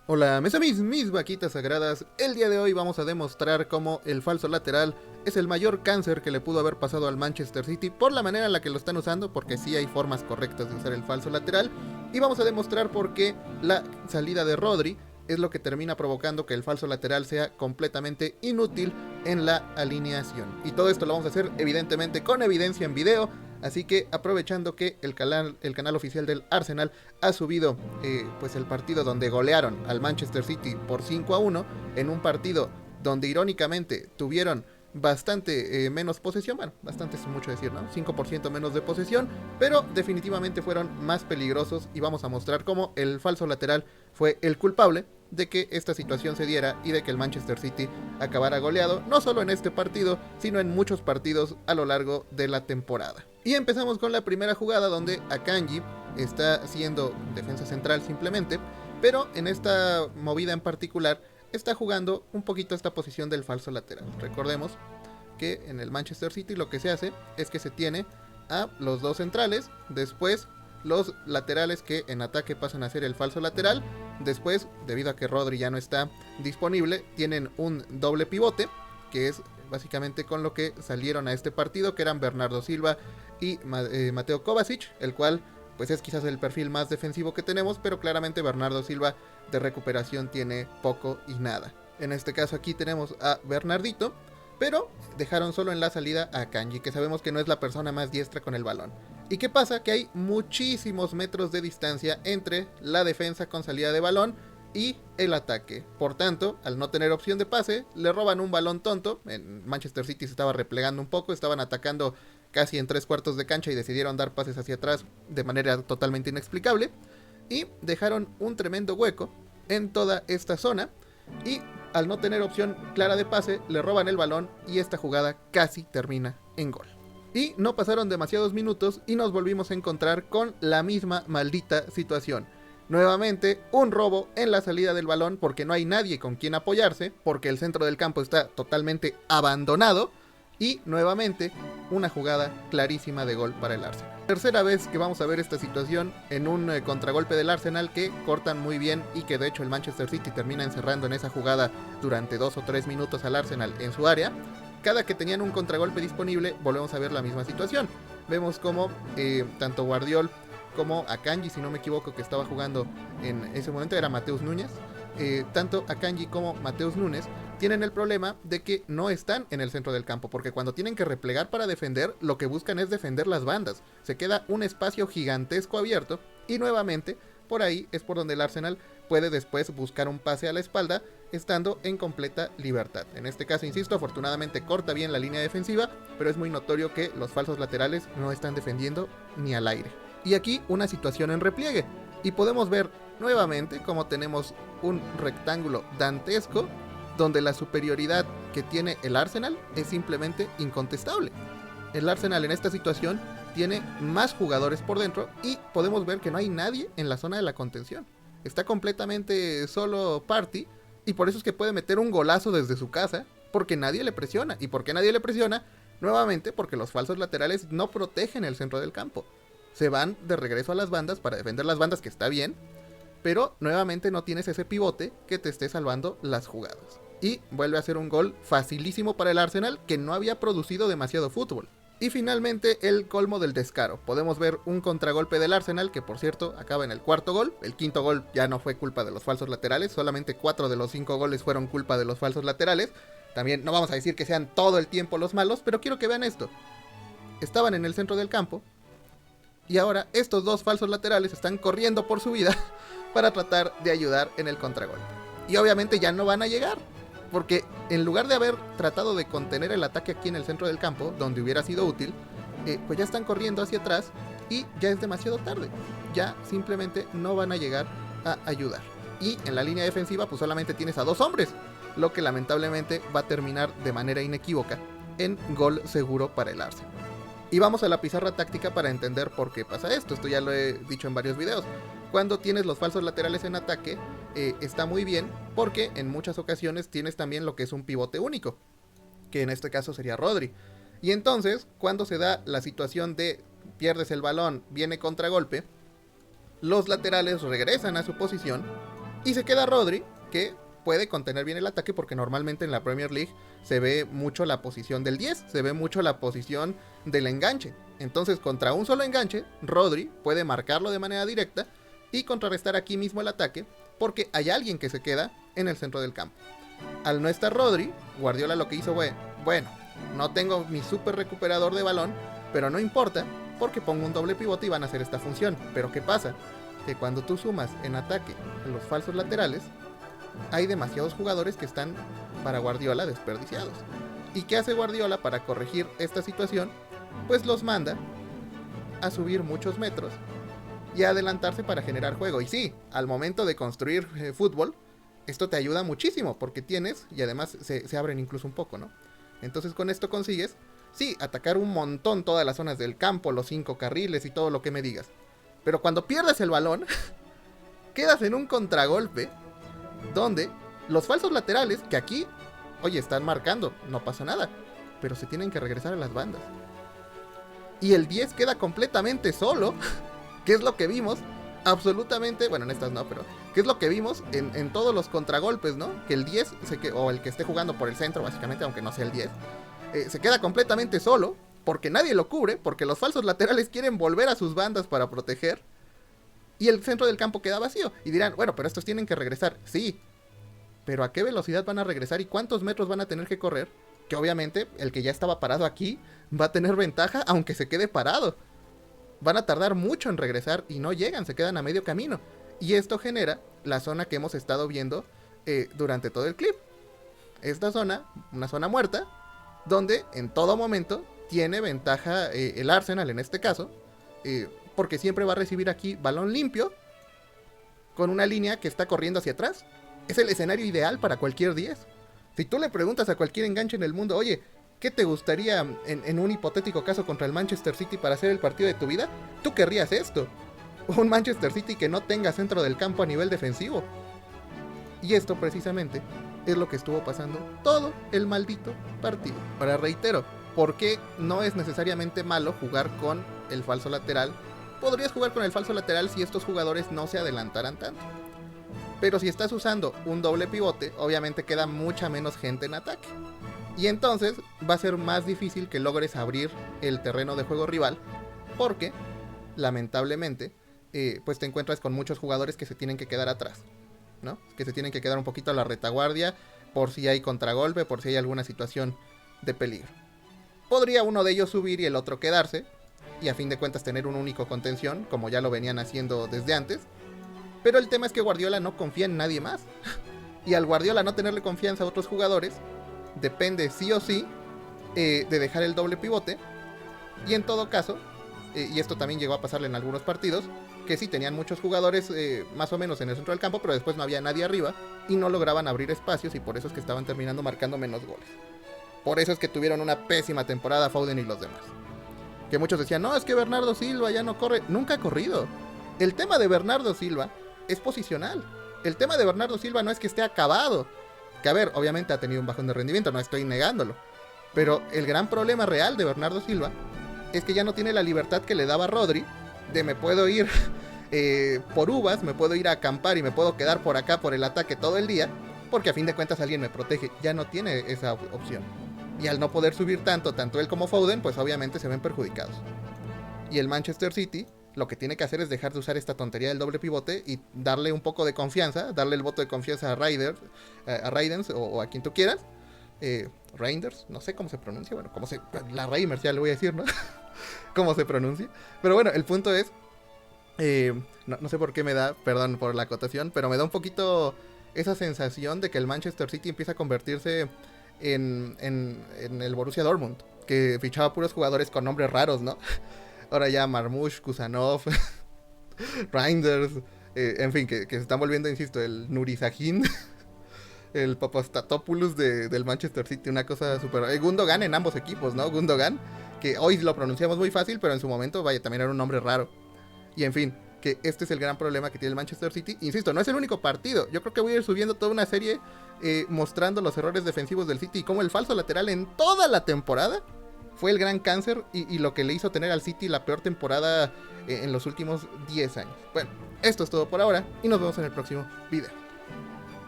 Hola, mis vaquitas sagradas. El día de hoy vamos a demostrar cómo el falso lateral es el mayor cáncer que le pudo haber pasado al Manchester City por la manera en la que lo están usando, porque sí hay formas correctas de usar el falso lateral. Y vamos a demostrar por qué la salida de Rodri es lo que termina provocando que el falso lateral sea completamente inútil en la alineación. Y todo esto lo vamos a hacer evidentemente con evidencia en video. Así que aprovechando que el canal oficial del Arsenal ha subido pues el partido donde golearon al Manchester City por 5-1, en un partido donde irónicamente tuvieron bastante menos posesión, bueno, bastante es mucho decir, ¿no? 5% menos de posesión, pero definitivamente fueron más peligrosos y vamos a mostrar cómo el falso lateral fue el culpable de que esta situación se diera y de que el Manchester City acabara goleado, no solo en este partido, sino en muchos partidos a lo largo de la temporada. Y empezamos con la primera jugada donde Akanji está haciendo defensa central simplemente, pero en esta movida en particular está jugando un poquito esta posición del falso lateral. Recordemos que en el Manchester City lo que se hace es que se tiene a los dos centrales, después los laterales que en ataque pasan a ser el falso lateral, después, debido a que Rodri ya no está disponible, tienen un doble pivote, que es básicamente con lo que salieron a este partido, que eran Bernardo Silva y Mateo Kovacic, el cual pues es quizás el perfil más defensivo que tenemos, pero claramente Bernardo Silva de recuperación tiene poco y nada. En este caso aquí tenemos a Bernardito, pero dejaron solo en la salida a Kanji, que sabemos que no es la persona más diestra con el balón. ¿Y qué pasa? Que hay muchísimos metros de distancia entre la defensa con salida de balón y el ataque. Por tanto, al no tener opción de pase, le roban un balón tonto. En Manchester City se estaba replegando un poco, estaban atacando casi en 3 cuartos de cancha y decidieron dar pases hacia atrás de manera totalmente inexplicable. Y dejaron un tremendo hueco en toda esta zona. Y al no tener opción clara de pase, le roban el balón y esta jugada casi termina en gol. Y no pasaron demasiados minutos y nos volvimos a encontrar con la misma maldita situación. Nuevamente un robo en la salida del balón porque no hay nadie con quien apoyarse, porque el centro del campo está totalmente abandonado. Y nuevamente una jugada clarísima de gol para el Arsenal. Tercera vez que vamos a ver esta situación en un contragolpe del Arsenal que cortan muy bien y que de hecho el Manchester City termina encerrando en esa jugada durante 2 o 3 minutos al Arsenal en su área. Cada que tenían un contragolpe disponible volvemos a ver la misma situación. Vemos como tanto Guardiol como Akanji, si no me equivoco, que estaba jugando en ese momento, era Mateus Núñez. Tanto Akanji como Mateus Núñez tienen el problema de que no están en el centro del campo, porque cuando tienen que replegar para defender, lo que buscan es defender las bandas. Se queda un espacio gigantesco abierto y nuevamente por ahí es por donde el Arsenal puede después buscar un pase a la espalda estando en completa libertad. En este caso, insisto, afortunadamente corta bien la línea defensiva, pero es muy notorio que los falsos laterales no están defendiendo ni al aire. Y aquí una situación en repliegue. Y podemos ver nuevamente como tenemos un rectángulo dantesco donde la superioridad que tiene el Arsenal es simplemente incontestable. El Arsenal en esta situación tiene más jugadores por dentro y podemos ver que no hay nadie en la zona de la contención. Está completamente solo Partey y por eso es que puede meter un golazo desde su casa, porque nadie le presiona. ¿Y por qué nadie le presiona? Nuevamente porque los falsos laterales no protegen el centro del campo. Se van de regreso a las bandas para defender las bandas, que está bien, pero nuevamente no tienes ese pivote que te esté salvando las jugadas. Y vuelve a ser un gol facilísimo para el Arsenal, que no había producido demasiado fútbol. Y finalmente el colmo del descaro. Podemos ver un contragolpe del Arsenal, que por cierto acaba en el cuarto gol. El quinto gol ya no fue culpa de los falsos laterales, solamente 4 de los 5 goles fueron culpa de los falsos laterales. También no vamos a decir que sean todo el tiempo los malos, pero quiero que vean esto. Estaban en el centro del campo y ahora estos dos falsos laterales están corriendo por su vida para tratar de ayudar en el contragolpe. Y obviamente ya no van a llegar, porque en lugar de haber tratado de contener el ataque aquí en el centro del campo, donde hubiera sido útil, pues ya están corriendo hacia atrás y ya es demasiado tarde. Ya simplemente no van a llegar a ayudar. Y en la línea defensiva pues solamente tienes a 2 hombres, lo que lamentablemente va a terminar de manera inequívoca en gol seguro para el Arsenal. Y vamos a la pizarra táctica para entender por qué pasa esto. Esto ya lo he dicho en varios videos. Cuando tienes los falsos laterales en ataque, está muy bien porque en muchas ocasiones tienes también lo que es un pivote único, que en este caso sería Rodri. Y entonces, cuando se da la situación de pierdes el balón, viene contragolpe, los laterales regresan a su posición Y se queda Rodri, que puede contener bien el ataque porque normalmente en la Premier League se ve mucho la posición del 10, se ve mucho la posición del enganche. Entonces contra un solo enganche, Rodri puede marcarlo de manera directa y contrarrestar aquí mismo el ataque porque hay alguien que se queda en el centro del campo. Al no estar Rodri, Guardiola lo que hizo fue, bueno, no tengo mi super recuperador de balón, pero no importa porque pongo un doble pivote y van a hacer esta función. Pero ¿qué pasa? Que cuando tú sumas en ataque a los falsos laterales, hay demasiados jugadores que están para Guardiola desperdiciados. ¿Y qué hace Guardiola para corregir esta situación? Pues los manda a subir muchos metros y a adelantarse para generar juego. Y sí, al momento de construir fútbol, esto te ayuda muchísimo porque tienes, y además se abren incluso un poco, ¿no? Entonces con esto consigues, sí, atacar un montón todas las zonas del campo, los 5 carriles y todo lo que me digas. Pero cuando pierdes el balón, quedas en un contragolpe donde los falsos laterales, que aquí, oye, están marcando, no pasa nada, pero se tienen que regresar a las bandas. Y el 10 queda completamente solo, que es lo que vimos, absolutamente, bueno, en estas no, pero que es lo que vimos en todos los contragolpes, ¿no? Que el 10, o el que esté jugando por el centro, básicamente, aunque no sea el 10, se queda completamente solo, porque nadie lo cubre, porque los falsos laterales quieren volver a sus bandas para proteger, y el centro del campo queda vacío. Y dirán, bueno, pero estos tienen que regresar. Sí, pero ¿a qué velocidad van a regresar y cuántos metros van a tener que correr? Que obviamente el que ya estaba parado aquí va a tener ventaja aunque se quede parado. Van a tardar mucho en regresar y no llegan, se quedan a medio camino. Y esto genera la zona que hemos estado viendo durante todo el clip. Esta zona, una zona muerta, donde en todo momento tiene ventaja el Arsenal en este caso, porque siempre va a recibir aquí balón limpio con una línea que está corriendo hacia atrás. Es el escenario ideal para cualquier 10. Si tú le preguntas a cualquier enganche en el mundo, oye, ¿qué te gustaría en un hipotético caso contra el Manchester City para hacer el partido de tu vida? Tú querrías esto. Un Manchester City que no tenga centro del campo a nivel defensivo. Y esto precisamente es lo que estuvo pasando todo el maldito partido. Ahora reitero, ¿por qué no es necesariamente malo jugar con el falso lateral? Podrías jugar con el falso lateral si estos jugadores no se adelantaran tanto. Pero si estás usando un doble pivote, obviamente queda mucha menos gente en ataque. Y entonces va a ser más difícil que logres abrir el terreno de juego rival, porque, lamentablemente, pues te encuentras con muchos jugadores que se tienen que quedar atrás, ¿no? Que se tienen que quedar un poquito a la retaguardia por si hay contragolpe, por si hay alguna situación de peligro. Podría uno de ellos subir y el otro quedarse, y a fin de cuentas tener un único contención, como ya lo venían haciendo desde antes. Pero el tema es que Guardiola no confía en nadie más. Y al Guardiola no tenerle confianza a otros jugadores, depende sí o sí de dejar el doble pivote. Y en todo caso, y esto también llegó a pasarle en algunos partidos, que sí tenían muchos jugadores más o menos en el centro del campo, pero después no había nadie arriba y no lograban abrir espacios, y por eso es que estaban terminando marcando menos goles. Por eso es que tuvieron una pésima temporada Foden y los demás. Que muchos decían, no, es que Bernardo Silva ya no corre. Nunca ha corrido. El tema de Bernardo Silva es posicional. El tema de Bernardo Silva no es que esté acabado. Que a ver, obviamente ha tenido un bajón de rendimiento, no estoy negándolo. Pero el gran problema real de Bernardo Silva es que ya no tiene la libertad que le daba Rodri, de me puedo ir por uvas, me puedo ir a acampar y me puedo quedar por acá por el ataque todo el día, porque a fin de cuentas alguien me protege. Ya no tiene esa opción. Y al no poder subir tanto él como Foden, pues obviamente se ven perjudicados. Y el Manchester City lo que tiene que hacer es dejar de usar esta tontería del doble pivote y darle un poco de confianza, darle el voto de confianza a Raiders o a quien tú quieras. Reinders, no sé cómo se pronuncia, bueno, la Reimers ya le voy a decir, ¿no? Cómo se pronuncia. Pero bueno, el punto es, no sé por qué me da, perdón por la acotación, pero me da un poquito esa sensación de que el Manchester City empieza a convertirse en el Borussia Dortmund, que fichaba puros jugadores con nombres raros, ¿no? Ahora ya Marmoush, Kusanov, Reinders, en fin, que se están volviendo, insisto, el Nuri Sahin, el Papastatopoulos del Manchester City, una cosa súper... Gundogan en ambos equipos, ¿no? Gundogan, que hoy lo pronunciamos muy fácil, pero en su momento, vaya, también era un nombre raro. Y en fin, que este es el gran problema que tiene el Manchester City. Insisto, no es el único partido. Yo creo que voy a ir subiendo toda una serie mostrando los errores defensivos del City y cómo el falso lateral en toda la temporada fue el gran cáncer y lo que le hizo tener al City la peor temporada en los últimos 10 años. Bueno, esto es todo por ahora y nos vemos en el próximo video.